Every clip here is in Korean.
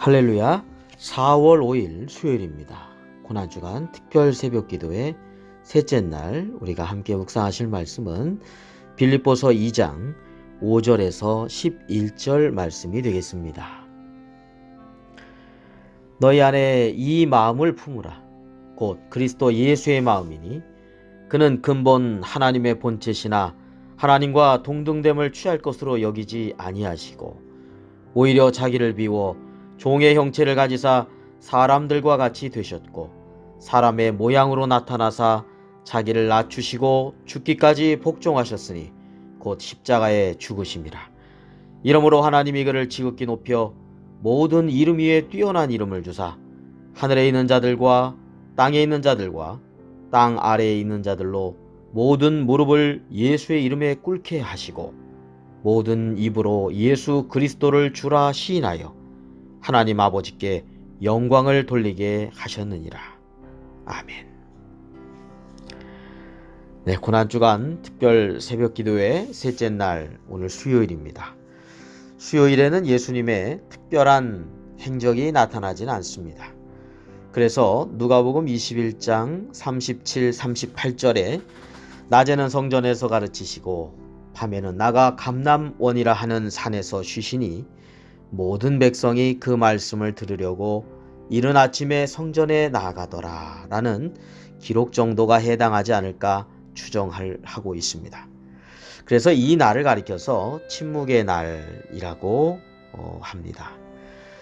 할렐루야. 4월 5일 수요일입니다. 고난주간 특별 새벽 기도의 셋째 날 우리가 함께 묵상하실 말씀은 빌립보서 2장 5절에서 11절 말씀이 되겠습니다. 너희 안에 이 마음을 품으라. 곧 그리스도 예수의 마음이니 그는 근본 하나님의 본체시나 하나님과 동등됨을 취할 것으로 여기지 아니하시고 오히려 자기를 비워 종의 형체를 가지사 사람들과 같이 되셨고 사람의 모양으로 나타나사 자기를 낮추시고 죽기까지 복종하셨으니 곧 십자가에 죽으심이라. 이러므로 하나님이 그를 지극히 높여 모든 이름 위에 뛰어난 이름을 주사 하늘에 있는 자들과 땅에 있는 자들과 땅 아래에 있는 자들로 모든 무릎을 예수의 이름에 꿇게 하시고 모든 입으로 예수 그리스도를 주라 시인하여 하나님 아버지께 영광을 돌리게 하셨느니라. 아멘. 네, 고난주간 특별 새벽 기도의 셋째 날 오늘 수요일입니다. 수요일에는 예수님의 특별한 행적이 나타나지는 않습니다. 그래서 누가복음 21장 37, 38절에 낮에는 성전에서 가르치시고 밤에는 나가 감람원이라 하는 산에서 쉬시니 모든 백성이 그 말씀을 들으려고 이른 아침에 성전에 나아가더라 라는 기록 정도가 해당하지 않을까 추정하고 있습니다. 그래서 이 날을 가리켜서 침묵의 날이라고 합니다.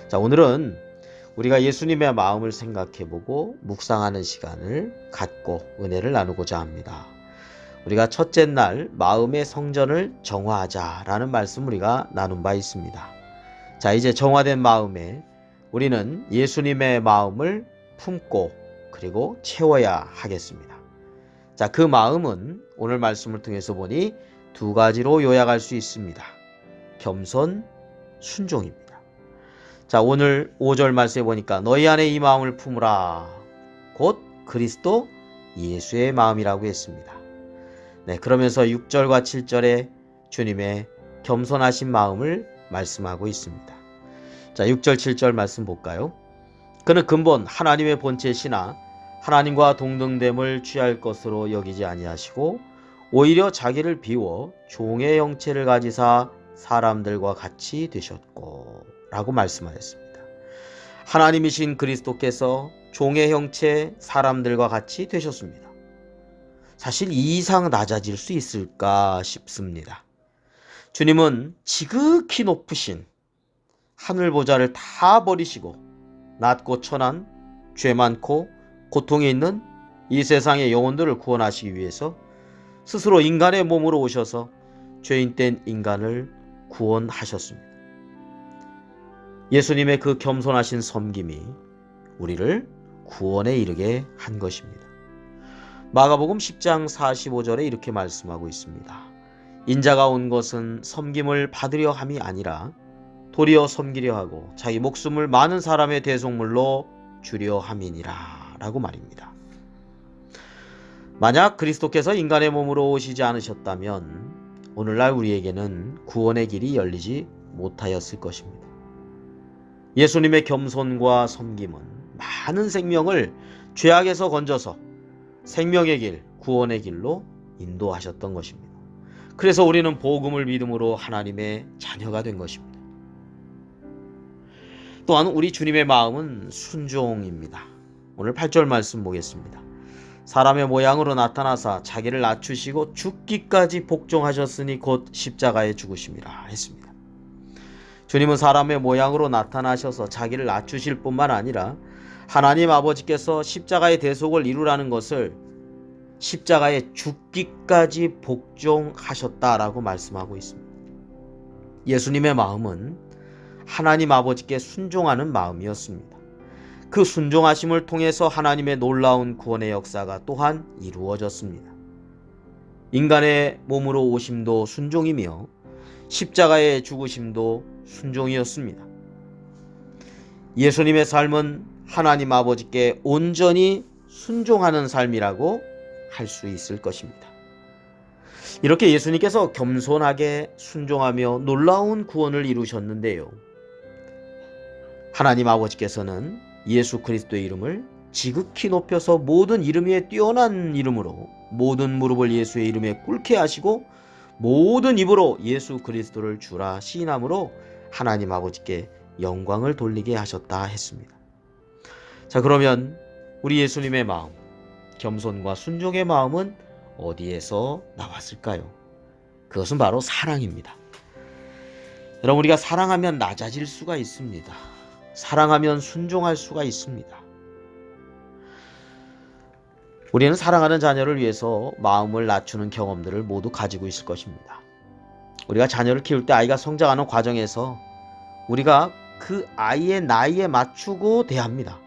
자, 오늘은 우리가 예수님의 마음을 생각해보고 묵상하는 시간을 갖고 은혜를 나누고자 합니다. 우리가 첫째 날 마음의 성전을 정화하자라는 말씀 우리가 나눈 바 있습니다. 자, 이제 정화된 마음에 우리는 예수님의 마음을 품고 그리고 채워야 하겠습니다. 자, 그 마음은 오늘 말씀을 통해서 보니 두 가지로 요약할 수 있습니다. 겸손, 순종입니다. 자, 오늘 5절 말씀에 보니까 너희 안에 이 마음을 품으라. 곧 그리스도 예수의 마음이라고 했습니다. 네, 그러면서 6절과 7절에 주님의 겸손하신 마음을 말씀하고 있습니다. 자, 6절 7절 말씀 볼까요? 그는 근본 하나님의 본체시나 하나님과 동등됨을 취할 것으로 여기지 아니하시고 오히려 자기를 비워 종의 형체를 가지사 사람들과 같이 되셨고 라고 말씀하셨습니다. 하나님이신 그리스도께서 종의 형체 사람들과 같이 되셨습니다. 사실 이 이상 낮아질 수 있을까 싶습니다. 주님은 지극히 높으신 하늘보좌를 다 버리시고 낮고 천한 죄 많고 고통에 있는 이 세상의 영혼들을 구원하시기 위해서 스스로 인간의 몸으로 오셔서 죄인된 인간을 구원하셨습니다. 예수님의 그 겸손하신 섬김이 우리를 구원에 이르게 한 것입니다. 마가복음 10장 45절에 이렇게 말씀하고 있습니다. 인자가 온 것은 섬김을 받으려 함이 아니라 도리어 섬기려 하고 자기 목숨을 많은 사람의 대속물로 주려 함이니라 라고 말입니다. 만약 그리스도께서 인간의 몸으로 오시지 않으셨다면 오늘날 우리에게는 구원의 길이 열리지 못하였을 것입니다. 예수님의 겸손과 섬김은 많은 생명을 죄악에서 건져서 생명의 길, 구원의 길로 인도하셨던 것입니다. 그래서 우리는 복음을 믿음으로 하나님의 자녀가 된 것입니다. 또한 우리 주님의 마음은 순종입니다. 오늘 8절 말씀 보겠습니다. 사람의 모양으로 나타나사 자기를 낮추시고 죽기까지 복종하셨으니 곧 십자가에 죽으심이라 했습니다. 주님은 사람의 모양으로 나타나셔서 자기를 낮추실 뿐만 아니라 하나님 아버지께서 십자가의 대속을 이루라는 것을 십자가에 죽기까지 복종하셨다라고 말씀하고 있습니다. 예수님의 마음은 하나님 아버지께 순종하는 마음이었습니다. 그 순종하심을 통해서 하나님의 놀라운 구원의 역사가 또한 이루어졌습니다. 인간의 몸으로 오심도 순종이며 십자가의 죽으심도 순종이었습니다. 예수님의 삶은 하나님 아버지께 온전히 순종하는 삶이라고 할 수 있을 것입니다. 이렇게 예수님께서 겸손하게 순종하며 놀라운 구원을 이루셨는데요. 하나님 아버지께서는 예수 그리스도의 이름을 지극히 높여서 모든 이름 위에 뛰어난 이름으로 모든 무릎을 예수의 이름에 꿇게 하시고 모든 입으로 예수 그리스도를 주라 시인함으로 하나님 아버지께 영광을 돌리게 하셨다 했습니다. 자, 그러면 우리 예수님의 마음, 겸손과 순종의 마음은 어디에서 나왔을까요? 그것은 바로 사랑입니다. 여러분, 우리가 사랑하면 낮아질 수가 있습니다. 사랑하면 순종할 수가 있습니다. 우리는 사랑하는 자녀를 위해서 마음을 낮추는 경험들을 모두 가지고 있을 것입니다. 우리가 자녀를 키울 때 아이가 성장하는 과정에서 우리가 그 아이의 나이에 맞추고 대합니다.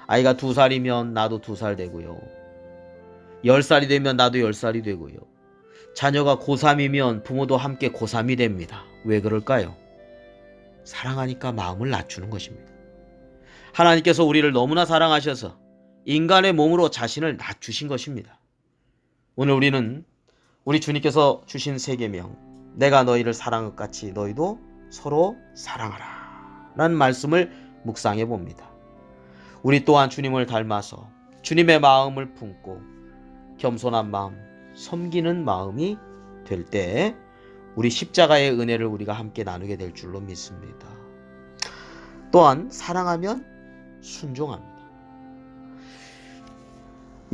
아이가 2살이면 나도 2살 되고요. 10살이 되면 나도 10살이 되고요. 자녀가 고3이면 부모도 함께 고3이 됩니다. 왜 그럴까요? 사랑하니까 마음을 낮추는 것입니다. 하나님께서 우리를 너무나 사랑하셔서 인간의 몸으로 자신을 낮추신 것입니다. 오늘 우리는 우리 주님께서 주신 세계명, 내가 너희를 사랑한 것 같이 너희도 서로 사랑하라 라는 말씀을 묵상해 봅니다. 우리 또한 주님을 닮아서 주님의 마음을 품고 겸손한 마음, 섬기는 마음이 될 때 우리 십자가의 은혜를 우리가 함께 나누게 될 줄로 믿습니다. 또한 사랑하면 순종합니다.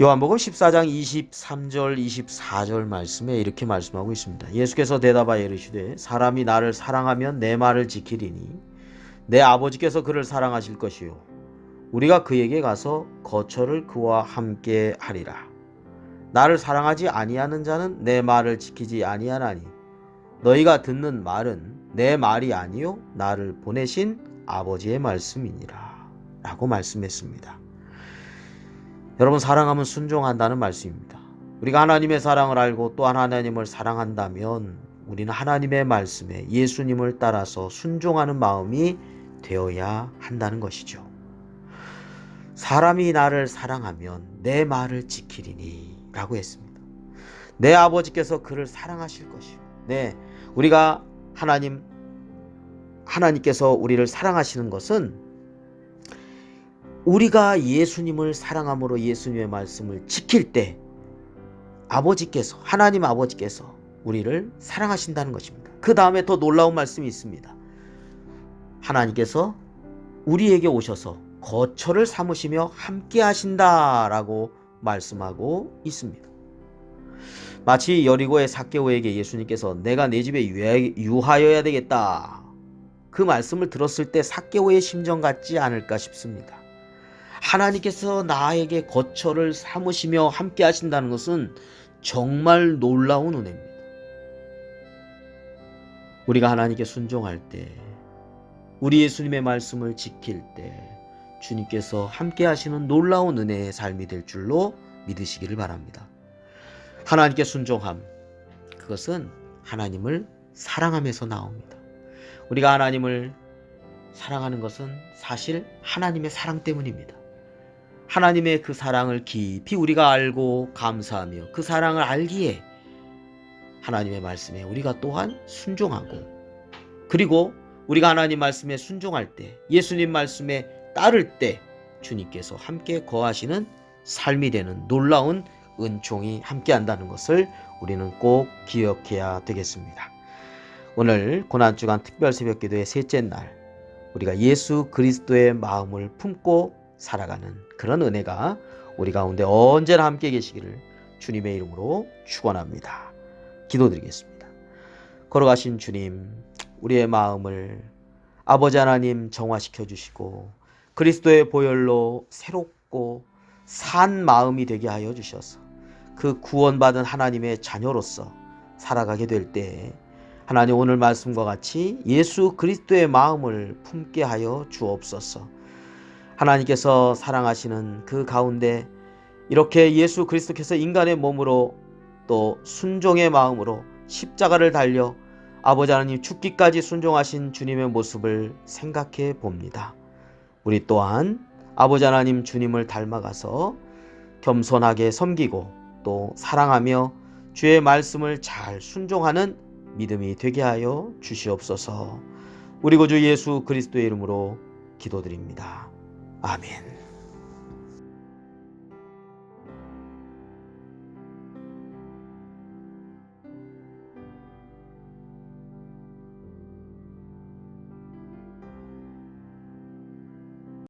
요한복음 14장 23절 24절 말씀에 이렇게 말씀하고 있습니다. 예수께서 대답하여 이르시되 사람이 나를 사랑하면 내 말을 지키리니 내 아버지께서 그를 사랑하실 것이요 우리가 그에게 가서 거처를 그와 함께 하리라. 나를 사랑하지 아니하는 자는 내 말을 지키지 아니하나니 너희가 듣는 말은 내 말이 아니요 나를 보내신 아버지의 말씀이니라 라고 말씀했습니다. 여러분, 사랑하면 순종한다는 말씀입니다. 우리가 하나님의 사랑을 알고 또한 하나님을 사랑한다면 우리는 하나님의 말씀에 예수님을 따라서 순종하는 마음이 되어야 한다는 것이죠. 사람이 나를 사랑하면 내 말을 지키리니 라고 했습니다. 내 아버지께서 그를 사랑하실 것이요. 네, 우리가 하나님께서 우리를 사랑하시는 것은 우리가 예수님을 사랑함으로 예수님의 말씀을 지킬 때 하나님 아버지께서 우리를 사랑하신다는 것입니다. 그 다음에 더 놀라운 말씀이 있습니다. 하나님께서 우리에게 오셔서 거처를 삼으시며 함께 하신다라고 말씀하고 있습니다. 마치 여리고의 삭개오에게 예수님께서 내가 내 집에 유하여야 되겠다, 그 말씀을 들었을 때 삭개오의 심정 같지 않을까 싶습니다. 하나님께서 나에게 거처를 삼으시며 함께 하신다는 것은 정말 놀라운 은혜입니다. 우리가 하나님께 순종할 때, 우리 예수님의 말씀을 지킬 때 주님께서 함께 하시는 놀라운 은혜의 삶이 될 줄로 믿으시기를 바랍니다. 하나님께 순종함, 그것은 하나님을 사랑함에서 나옵니다. 우리가 하나님을 사랑하는 것은 사실 하나님의 사랑 때문입니다. 하나님의 그 사랑을 깊이 우리가 알고 감사하며 그 사랑을 알기에 하나님의 말씀에 우리가 또한 순종하고, 그리고 우리가 하나님 말씀에 순종할 때, 예수님 말씀에 따를 때 주님께서 함께 거하시는 삶이 되는 놀라운 은총이 함께한다는 것을 우리는 꼭 기억해야 되겠습니다. 오늘 고난주간 특별 새벽기도의 셋째 날, 우리가 예수 그리스도의 마음을 품고 살아가는 그런 은혜가 우리 가운데 언제나 함께 계시기를 주님의 이름으로 축원합니다. 기도드리겠습니다. 걸어가신 주님, 우리의 마음을 아버지 하나님 정화시켜 주시고 그리스도의 보혈로 새롭고 산 마음이 되게 하여 주셔서 그 구원받은 하나님의 자녀로서 살아가게 될 때 하나님, 오늘 말씀과 같이 예수 그리스도의 마음을 품게 하여 주옵소서. 하나님께서 사랑하시는 그 가운데 이렇게 예수 그리스도께서 인간의 몸으로 또 순종의 마음으로 십자가를 달려 아버지 하나님 죽기까지 순종하신 주님의 모습을 생각해 봅니다. 우리 또한 아버지 하나님 주님을 닮아가서 겸손하게 섬기고 또 사랑하며 주의 말씀을 잘 순종하는 믿음이 되게 하여 주시옵소서. 우리 구주 예수 그리스도의 이름으로 기도드립니다. 아멘.